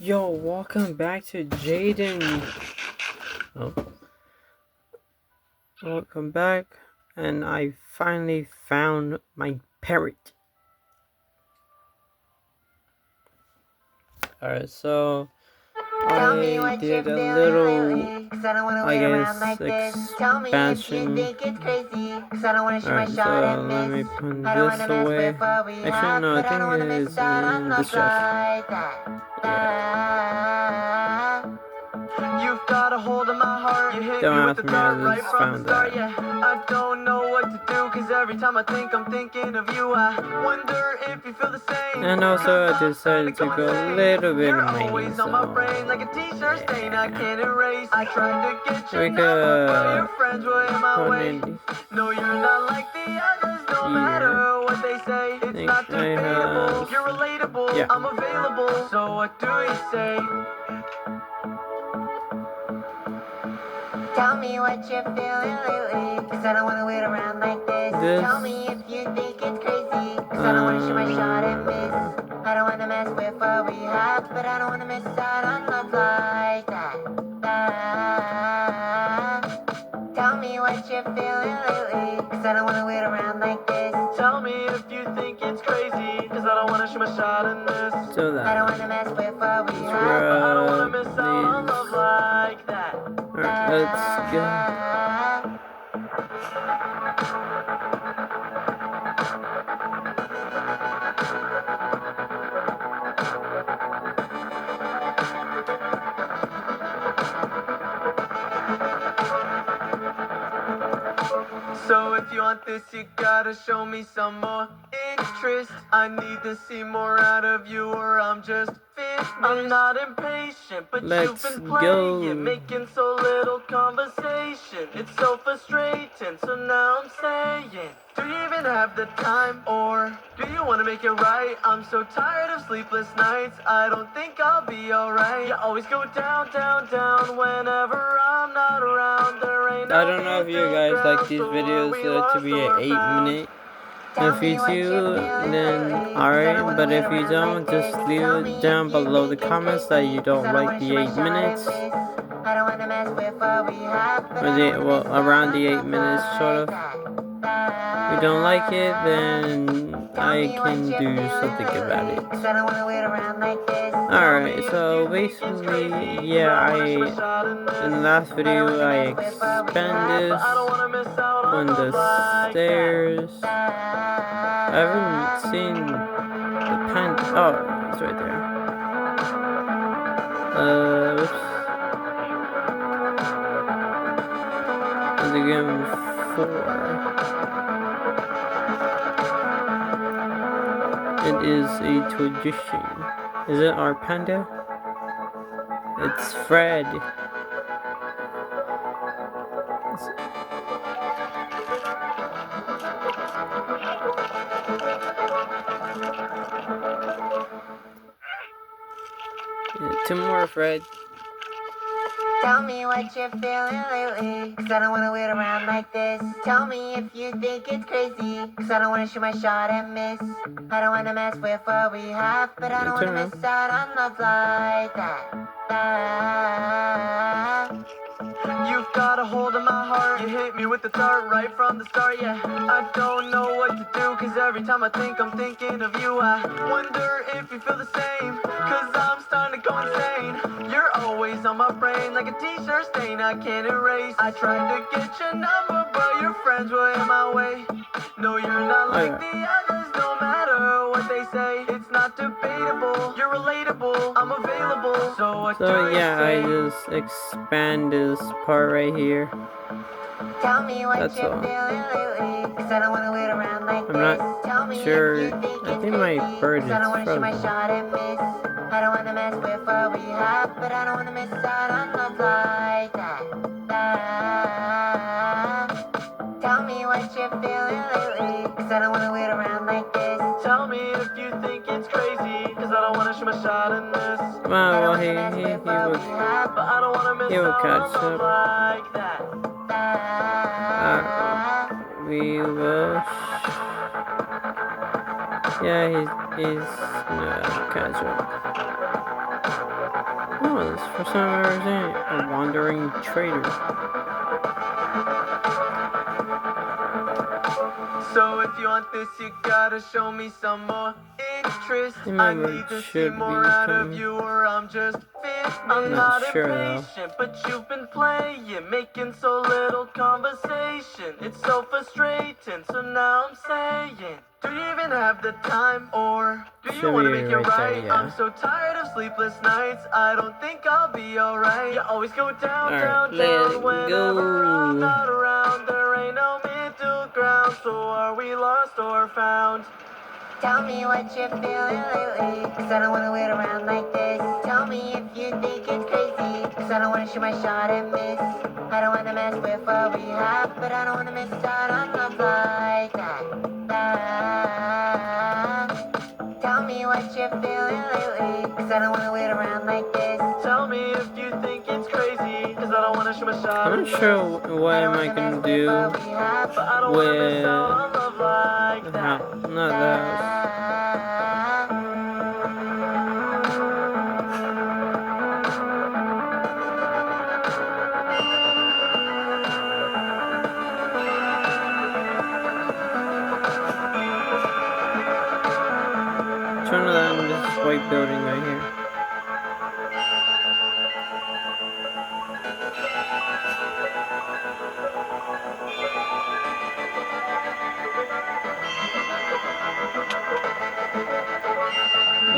Yo, welcome back to Jaden. Oh, welcome back. And I finally found my parrot. Alright, so I did a little, I guess, expansion. Alright, so let me put this away. Actually, no, I think it is in this chest. Yeah. You've got a hold of my heart. You hit me with the dart right from the start. Yeah, I don't know what to do, cause every time I think I'm thinking of you. I wonder if you feel the same. And also I decided to go a little bit You're amazing. always on my brain like a t-shirt stain I can't erase. I tried to get your number, but your friends were in my way. No, you're not like the others, no matter what they say. It's not debatable, you're relatable, yeah. I'm available. So what do you say? Tell me what you're feeling lately, cause I don't wanna wait around like this. Tell me if you think it's crazy, cause I don't wanna shoot my shot and miss. I don't wanna mess with what we have, but I don't wanna miss out on love like that. Tell me what you're feeling lately, cause I don't wanna wait around like this. Tell me if you think it's crazy, cause I don't wanna shoot my shot in this. So that I don't wanna mess with what we have, but I don't wanna miss out on love like that. Alright, let's go. So if you want this, you gotta show me some more interest. I need to see more out of you, or I'm just finished. I'm not impatient, but you've been playing, making so little conversation. It's so frustrating, so now I'm saying, do you even have the time, or do you want to make it right? I'm so tired of sleepless nights, I don't think I'll be alright. You always go down, down, down whenever I'm not around. There ain't I don't know if you guys like these videos to be at 8 minutes. If you do, then alright, but if you don't, just leave it down below the comments that you don't like the 8 minutes. Or around the 8 minutes, sort of. If you don't like it, then I can do something about it. Alright, so basically, yeah, in the last video, I expanded this on the stairs. I haven't seen the pen. Oh, it's right there. Whoops. Is it game 4? It is a tradition. Is it our panda? It's Fred. Two more, Fred. Tell me what you're feeling lately, cause I don't wanna wait around like this. Tell me if you think it's crazy, cause I don't wanna shoot my shot and miss. I don't wanna mess with what we have, but I don't wanna miss out on love like that. You've got a hold of my heart. You hit me with the dart right from the start. Yeah, I don't know what to do, cause every time I think I'm thinking of you. I wonder if you feel the same, cause I'm starting to go insane. You're always on my brain like a t-shirt stain I can't erase. I tried to get your number, but your friends were in my way. No, you're not like the others, no matter what they say. It's not debatable, you're relatable, I'm available. So what do you yeah, say? I just expand this part right here. Tell me what That's you're all. feeling lately, cause I don't wanna wait around like I'm not Tell me sure. if you think I it's think my crazy, bird is cause I don't wanna shoot my frozen. shot and miss. I don't wanna mess with what we have, but I don't wanna miss out on love like that. Tell me what you're feeling lately, cause I don't wanna wait around like this. Tell me if you think it's crazy, cause I don't wanna shoot my shot in this. Well, he will catch up. Like that. We will. Yeah, he's catch up. For some reason, a wandering trader. So if you want this, you gotta show me some more interest. Remember, I need to it see should more be out of coming. you, or I'm just finished. I'm Not not sure, impatient, but you've been playing, making so little conversation. It's so frustrating. So now I'm saying, do you even have the time, or do you Should want to be make it right right? there, yeah. I'm so tired of sleepless nights. I don't think I'll be alright. You always go down, Alright, down, let down it whenever I'm go. not around. There ain't no middle ground. So are we lost or found? Tell me what you're feeling lately, cause I don't wanna wait around like this. Tell me if you think it's crazy, cause I don't wanna shoot my shot and miss. I don't wanna mess with what we have, but I don't wanna miss out on love like that. Tell me what you're feeling lately, cause I don't wanna wait around like this. Tell me if you think it's crazy, cause I don't wanna shoot my shot I'm and not sure what am I gonna do with not that. Turn on this white building right here.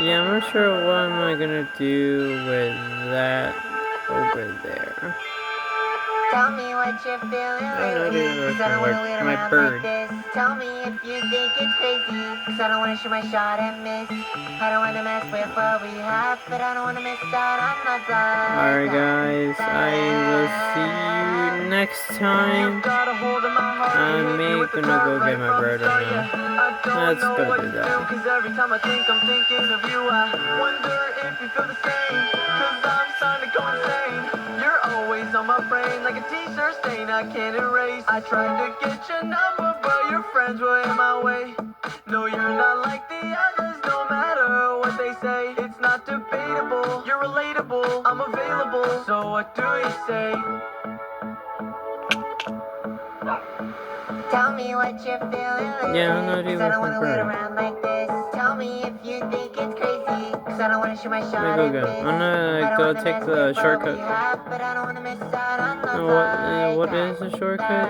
Yeah, I'm not sure what am I gonna do with that over there. Tell me what you're feeling lately, cause I don't wanna wait around like this. Tell me if you think it's crazy, cause I don't wanna shoot my shot and miss. I don't wanna mess with what we have, but I don't wanna miss out on love like Alright guys, I will see you next time. I'm gonna go get my brother now. Let's go do that. Cause every time I think I'm thinking of you, I wonder if you feel the same. Cause I'm starting to go insane. You're always on my brain like a t-shirt stain I can't erase. I tried to get your number, but your friends were in my way. No, you're not like the others, no matter what they say. It's not debatable, you're relatable, I'm available. So what do you say? Tell me what you're feeling lately, Yeah, I'm not even cause I don't wanna wait prepared. around like this. Tell me if you think it's crazy, cause I don't wanna shoot my shot Let and me go. miss. I'm gonna go take the shortcut. But I don't wanna miss out on love What is the shortcut?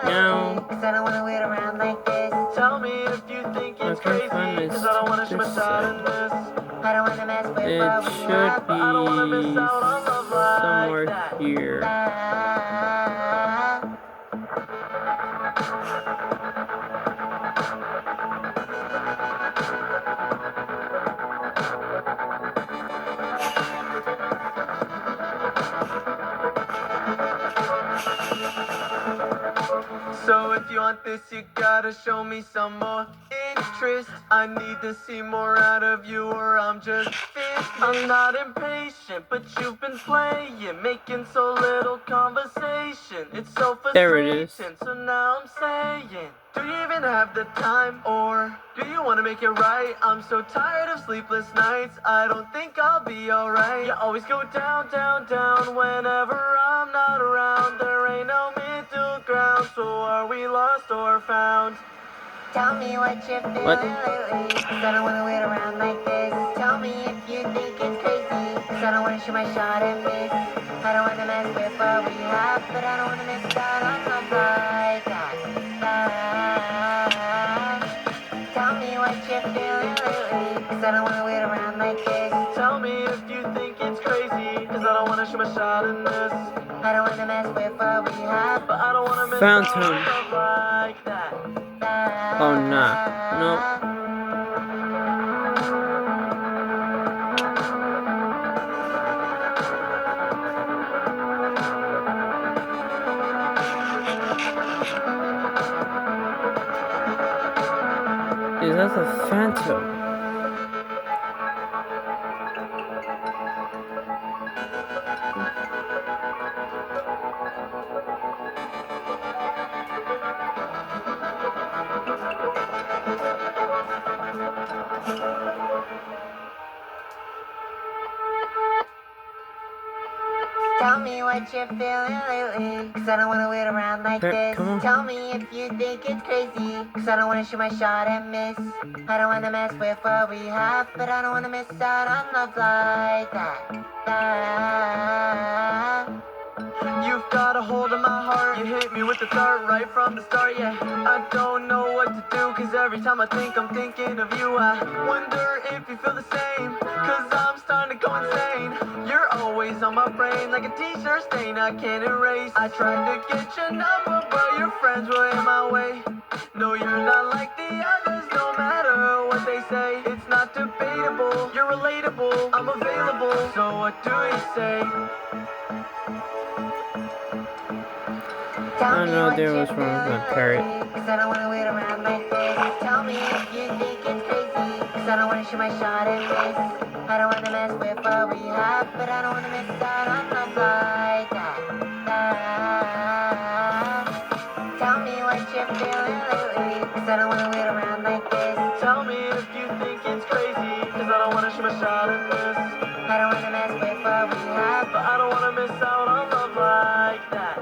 Meow. Cause I don't wanna wait around like this. Tell me if you think it's Okay, crazy, fine, cause I don't wanna shoot my this shot side. in this. I don't wanna mess with It what we should have, but I don't wanna miss be out on love like somewhere that. here. So if you want this, you gotta show me some more interest. I need to see more out of you, or I'm just finished. I'm not impatient, but you've been playing, making so little conversation. It's so There it is. frustrating. So now I'm saying, do you even have the time, or do you want to make it right? I'm so tired of sleepless nights. I don't think I'll be alright. You always go down, down, down whenever I'm not around. There ain't no middle ground. So are we lost or found? Tell me what you're feeling lately, cause I don't wanna wait around like this. Tell me if you think it's crazy, cause I don't wanna shoot my shot and miss. I don't wanna mess with what we have, but I don't wanna miss out on love like that. Tell me what you're feeling lately, cause I don't wanna wait around like this. Tell me if you think it's crazy, cause I don't wanna shoot my shot in this. I don't wanna mess with what we have, but I don't wanna miss Found out him. on love like that. Oh nah. Nope. Dude, that's a phantom. Tell me what you're feeling lately, cause I don't wanna wait around like this. Come on. Tell me if you think it's crazy, cause I don't wanna shoot my shot and miss. I don't wanna mess with what we have, but I don't wanna miss out on love like that. You've got a hold of my heart. You hit me with the dart right from the start, yeah. I don't know what to do, cause every time I think I'm thinking of you. I wonder if you feel the same, cause I'm starting to go insane. You're always on my brain like a t-shirt stain I can't erase. I tried to get your number, but your friends were in my way. No, you're not like the others, no matter what they say. It's not debatable, you're relatable, I'm available. So what do you say? I don't know, dude, what's wrong with my parrot? Cause I don't wanna wait around like this. Tell me if you think it's crazy, cause I don't wanna shoot my shot and miss. I don't wanna mess with what we have, but I don't wanna miss out on love like that. Tell me what you're feeling lately, cause I don't wanna wait around like this. Tell me if you think it's crazy, cause I don't wanna shoot my shot and miss. I don't wanna mess with what we have, but I don't wanna miss out on love like that.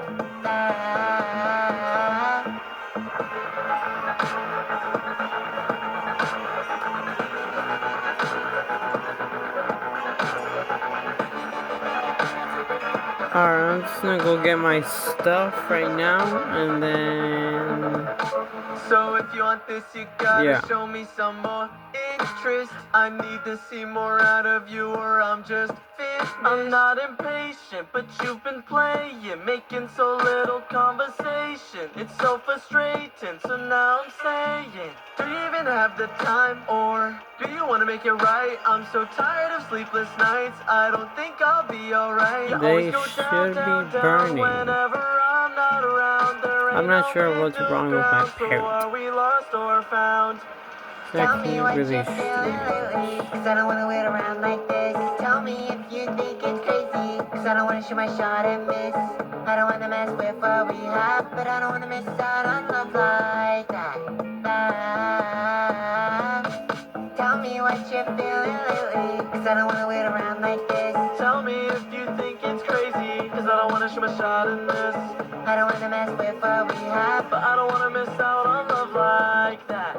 Alright, I'm just gonna go get my stuff right now, and then... So if you want this, you gotta Yeah. show me some more interest. I need to see more out of you, or I'm just finished. I'm not impatient, but you've been playing, making so little conversation. It's so frustrating, so now I'm saying, do you even have the time, or do you want to make it right? I'm so tired of sleepless nights, I don't think I'll be alright. You They always go should down, be down, down burning. whenever I'm not around. There I'm ain't not no sure what's middle wrong with my ground, so parrot. are we lost or found? Tell me what Really you're feeling lately, cause I don't wanna wait around like this. Tell me if you think it's crazy, cause I don't wanna shoot my shot and miss. I don't wanna mess with what we have, but I don't wanna miss out on love like that. Tell me what you're feeling lately, cause I don't wanna wait around like this. Tell me if you think it's crazy, cause I don't wanna shoot my shot in this. I don't wanna mess with what we have, but I don't wanna miss out on love like that.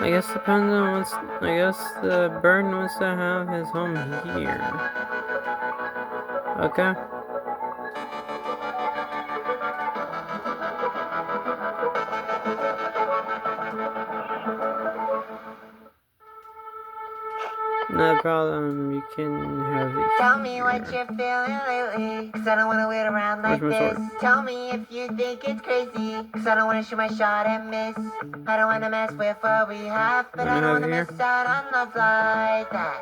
I guess depends on what's... I guess the bird wants to have his home here. Okay. No problem, you can have it. Tell me what you're feeling lately, cause I don't wanna wait around like Where's my this. sword? Tell me if you think it's crazy, cause I don't wanna shoot my shot and miss. I don't wanna mess with what we have, but I don't wanna Have miss out on love like that.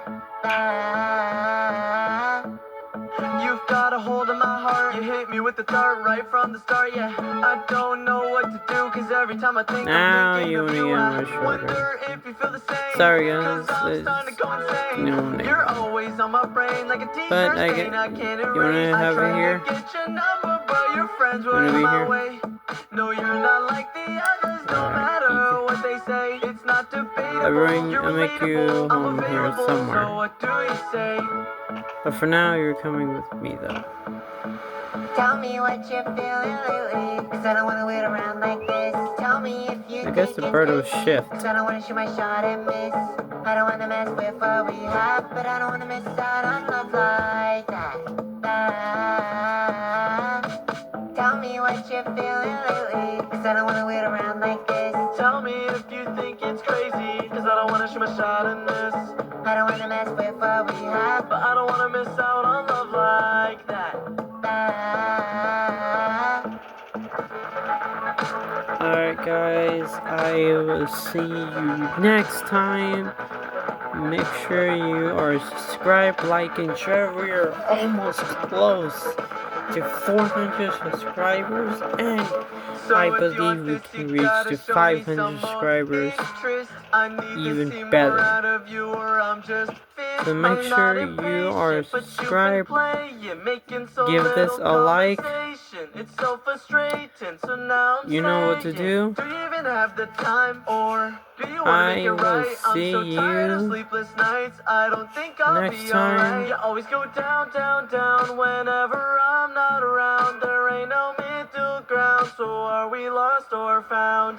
You've got a hold of my heart. You hit me with the dart right from the start, yeah. I don't know what to do, cause every time I think Now I'm thinking you of wanna you. get I my shoulder. wonder if you feel the same. Sorry, guys, Cause I'm it's starting to go insane. no name. You're always on my brain like a t-shirt But I stain get- I can't erase. you wanna have it I tried here? to get your number, but your friends were Wanna in be my here? way. No, you're not like the others, no Alright, matter easy. what they say. It's not debatable. I'll make you relatable, I'm home here available. somewhere. So what do you say? But for now, you're coming with me, though. Tell me what you're feeling lately, cause I don't wanna wait around like this. Tell me if you I guess think the bird will it's crazy, shift. cause I don't wanna shoot my shot and miss. I don't wanna mess with what we have, but I don't wanna miss out on love like that. Tell me what you're feeling lately, cause I don't wanna wait around like this. Tell me if you think it's crazy, cause I don't wanna shoot my shot in this. I don't wanna mess with what we have, but I don't wanna miss out on love like that. Alright, guys, I will see you next time. Make sure you are subscribed, like, and share. We are almost close to 400 subscribers, and So I if you believe want we this, can you reach gotta the show me 500 some more subscribers interest. I need to even see more better. out of you, or I'm just fit. So make I'm not sure you are impatient, but you've been subscribed. playing, making so Give this little a like. conversation. It's so frustrating. So now I'm You know what to saying, do. do you even have the time, or do you wanna make I it will right? I'm so see tired of you sleepless nights. I don't think I'll next be time. alright. You always go down, down, down whenever I'm not around. There ain't no middle ground, so are we lost or found?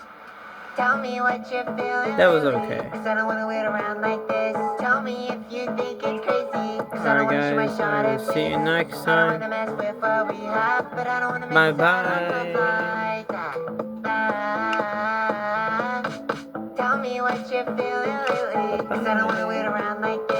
Tell me what you're feeling. That was lately, okay. 'cause I don't wanna wait around like this. Tell me if you think it's crazy, 'cause I don't Alright wanna shoot my guys, shot I at will see you this. next I don't time. wanna mess with what we have, but I don't wanna Bye miss out on the bye. flight. Tell me what you're feeling lately, 'cause I don't wanna wait around like this.